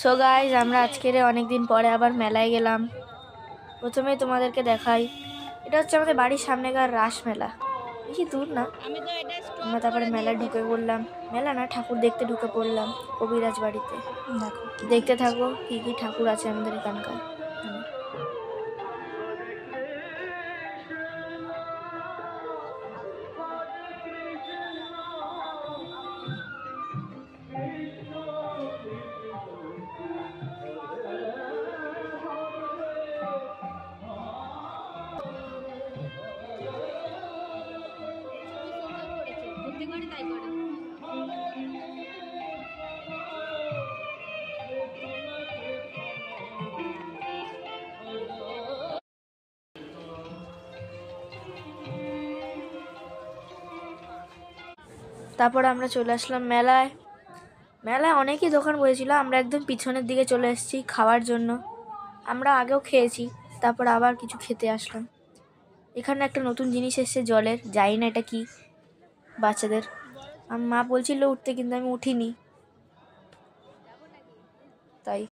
So guys, আমরা আজকের অনেক দিন পরে আবার মেলায় গেলাম। প্রথমেই তোমাদেরকে দেখাই, এটা হচ্ছে আমাদের বাড়ির সামনেকার রাস মেলা, বেশি দূর না। আমরা তারপরে মেলায় ঢুকে পড়লাম, মেলা না ঠাকুর দেখতে ঢুকে পড়লাম কবিরাজ বাড়িতে। দেখো, দেখতে থাকো কি কি ঠাকুর আছে আমাদের এখানকার। তারপরে আমরা চলে আসলাম মেলায়। মেলায় অনেকই দোকান বসেছিল, আমরা একদম পিছনের দিকে চলে এসেছি খাওয়ার জন্য। আমরা আগেও খেয়েছি, তারপর আবার কিছু খেতে আসলাম। এখানে একটা নতুন জিনিস এসেছে জলের, জানি না এটা কি, বাচ্চাদের। আমার মা বলছিল উঠতে, কিন্তু আমি উঠিনি।